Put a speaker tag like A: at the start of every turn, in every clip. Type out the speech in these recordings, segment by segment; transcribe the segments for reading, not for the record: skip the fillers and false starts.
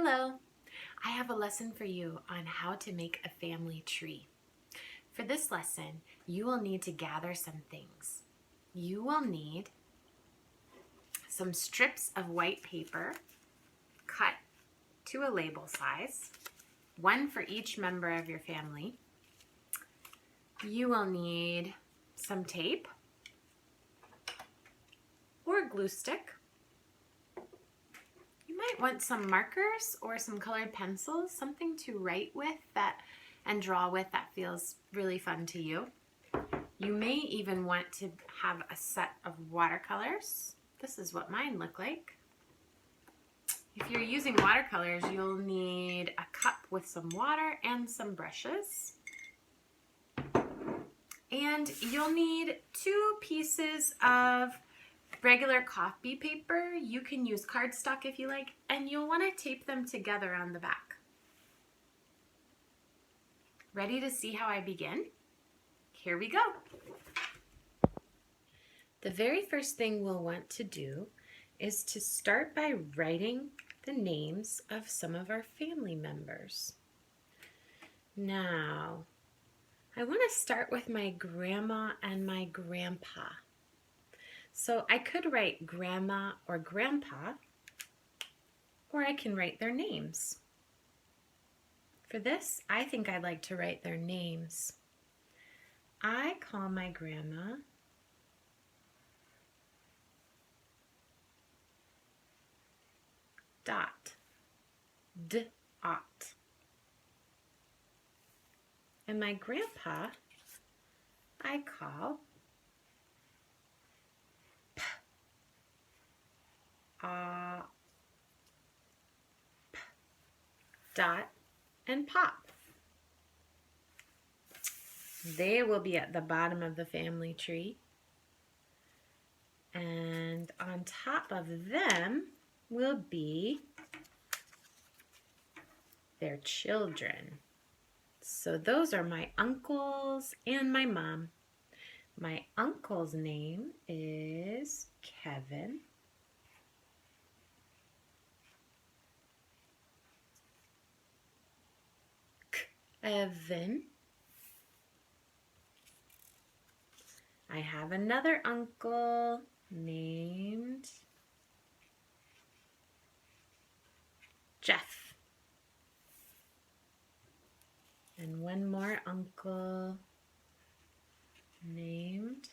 A: Hello! I have a lesson for you on how to make a family tree. For this lesson, you will need to gather some things. You will need some strips of white paper cut to a label size, one for each member of your family. You will need some tape or glue stick. You might want some markers or some colored pencils, something to write with and draw with that feels really fun to you. You may even want to have a set of watercolors. This is what mine look like. If you're using watercolors, you'll need a cup with some water and some brushes. And you'll need 2 pieces of regular copy paper. You can use cardstock if you like, and you'll want to tape them together on the back. Ready to see how I begin? Here we go. The very first thing we'll want to do is to start by writing the names of some of our family members. Now, I want to start with my grandma and my grandpa. So I could write grandma or grandpa, or I can write their names. For this, I think I'd like to write their names. I call my grandma Dot. D-ot. And my grandpa, I call P. P. Dot and Pop. They will be at the bottom of the family tree. And on top of them will be their children. So those are my uncles and my mom. My uncle's name is Kevin. Evan. I have another uncle named Jeff. And one more uncle named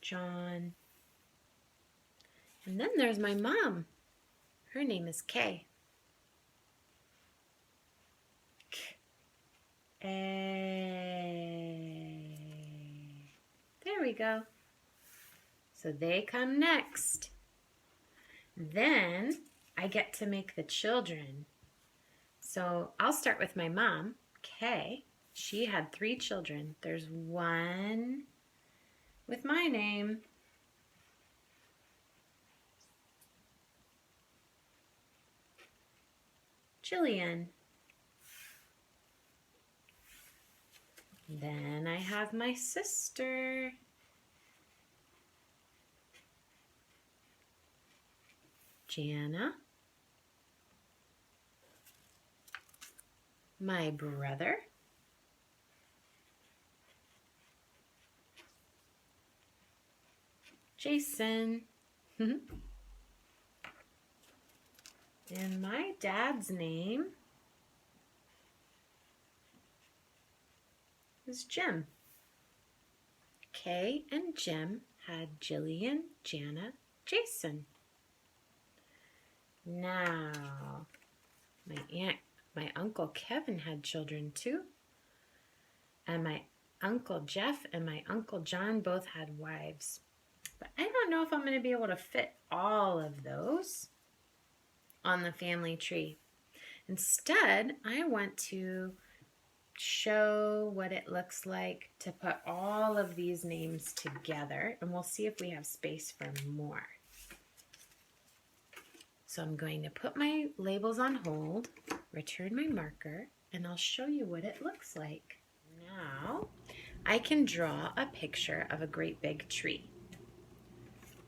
A: John. And then there's my mom. Her name is Kay. There we go. So they come next. Then I get to make the children. So I'll start with my mom, Kay. She had 3 children. There's one with my name. Jillian. Then I have my sister. Jana. My brother. Jason. And my dad's name is Jim. Kay and Jim had Jillian, Jana, Jason. Now, my Uncle Kevin had children too. And my Uncle Jeff and my Uncle John both had wives. But I don't know if I'm going to be able to fit all of those on the family tree. Instead, I want to show what it looks like to put all of these names together, and we'll see if we have space for more. So I'm going to put my labels on hold, return my marker, and I'll show you what it looks like. Now I can draw a picture of a great big tree.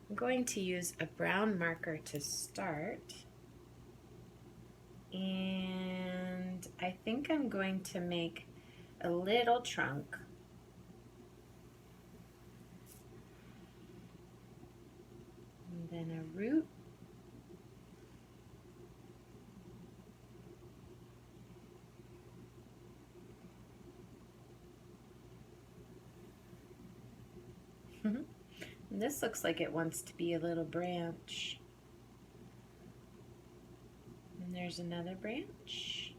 A: I'm going to use a brown marker to start. I think I'm going to make a little trunk. And then a root. And this looks like it wants to be a little branch. And there's another branch.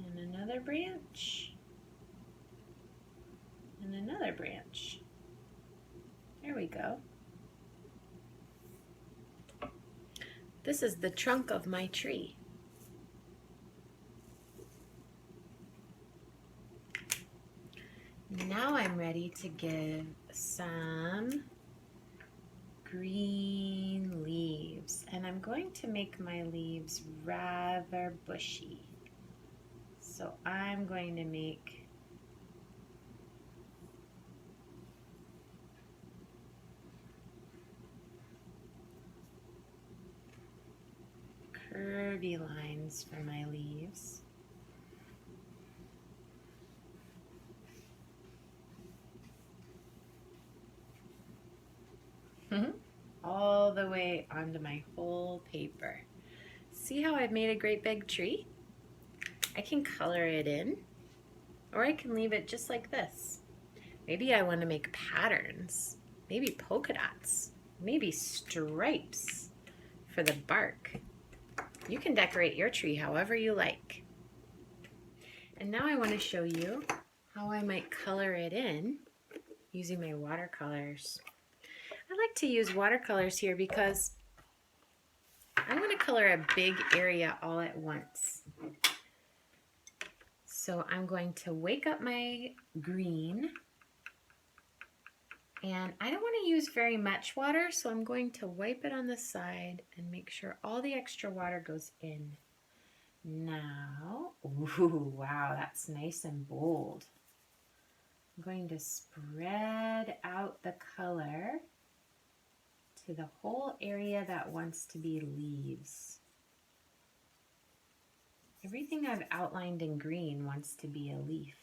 A: And another branch. And another branch. There we go. This is the trunk of my tree. Now I'm ready to give some green leaves, and I'm going to make my leaves rather bushy. So I'm going to make curvy lines for my leaves. All the way onto my whole paper. See how I've made a great big tree? I can color it in, or I can leave it just like this. Maybe I want to make patterns, maybe polka dots, maybe stripes for the bark. You can decorate your tree however you like. And now I want to show you how I might color it in using my watercolors. I like to use watercolors here because I want to color a big area all at once. So I'm going to wake up my green, and I don't want to use very much water, so I'm going to wipe it on the side and make sure all the extra water goes in. Now, ooh, wow, that's nice and bold. I'm going to spread out the color to the whole area that wants to be leaves. Everything I've outlined in green wants to be a leaf.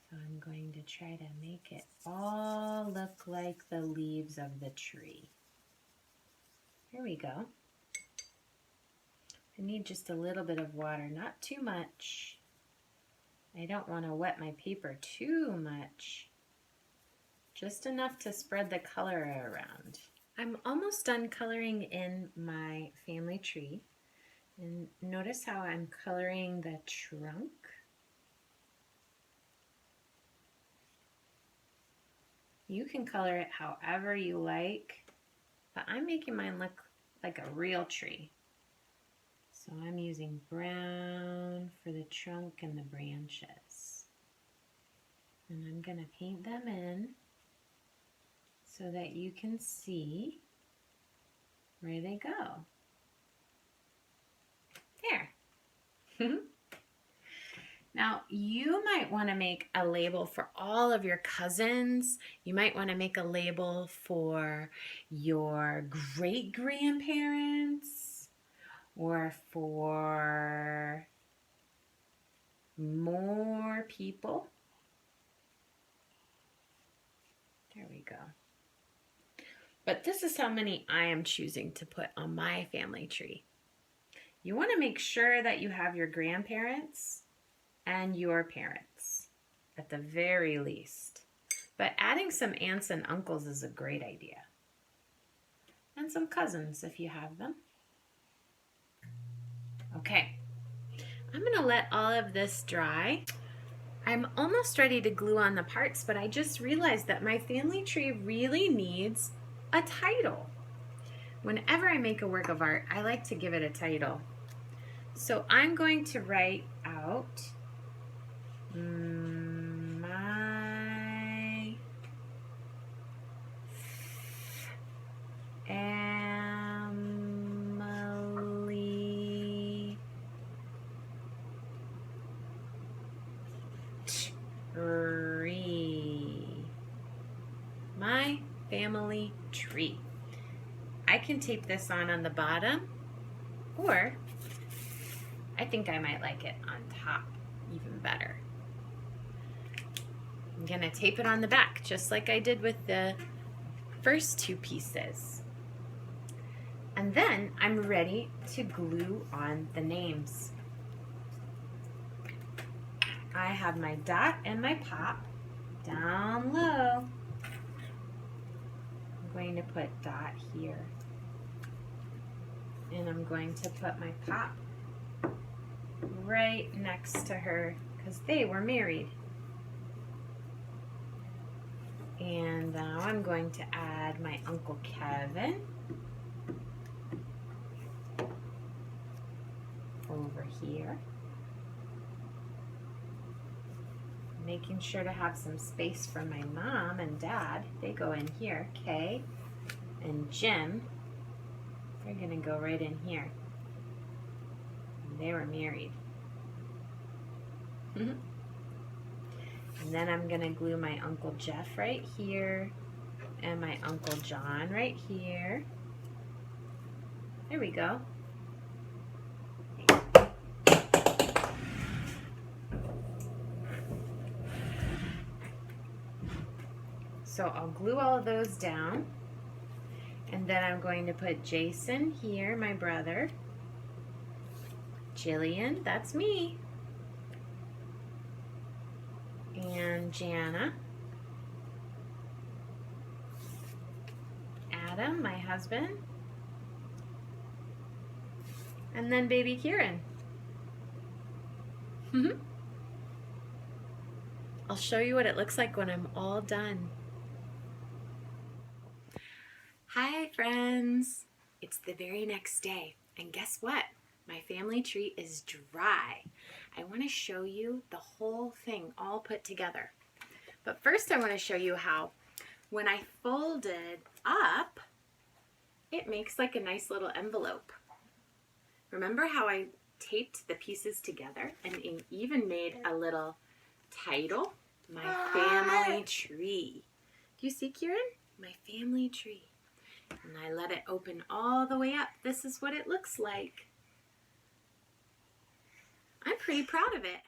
A: So I'm going to try to make it all look like the leaves of the tree. Here we go. I need just a little bit of water, not too much. I don't want to wet my paper too much. Just enough to spread the color around. I'm almost done coloring in my family tree. And notice how I'm coloring the trunk. You can color it however you like, but I'm making mine look like a real tree. So I'm using brown for the trunk and the branches. And I'm going to paint them in so that you can see where they go. There. Now, you might want to make a label for all of your cousins. You might want to make a label for your great-grandparents or for more people. There we go. But this is how many I am choosing to put on my family tree. You want to make sure that you have your grandparents and your parents at the very least. But adding some aunts and uncles is a great idea. And some cousins if you have them. Okay, I'm going to let all of this dry. I'm almost ready to glue on the parts, but I just realized that my family tree really needs a title. Whenever I make a work of art, I like to give it a title. So I'm going to write out my family tree. My family tree. I can tape this on the bottom, or I think I might like it on top even better. I'm gonna tape it on the back just like I did with the first two pieces. And then I'm ready to glue on the names. I have my dot and my pop down low. I'm going to put dot here. And I'm going to put my pop right next to her because they were married. And now I'm going to add my Uncle Kevin over here. Making sure to have some space for my mom and dad. They go in here. Kay and Jim, they're going to go right in here. And they were married. And then I'm going to glue my Uncle Jeff right here and my Uncle John right here. There we go. So I'll glue all of those down, and then I'm going to put Jason here, my brother. Jillian, that's me. And Jana. Adam, my husband. And then baby Kieran. I'll show you what it looks like when I'm all done. Hi friends! It's the very next day, and guess what? My family tree is dry. I want to show you the whole thing all put together. But first I want to show you how when I fold it up, it makes like a nice little envelope. Remember how I taped the pieces together and even made a little title? My family tree. Do you see, Kieran? My family tree. And I let it open all the way up. This is what it looks like. I'm pretty proud of it.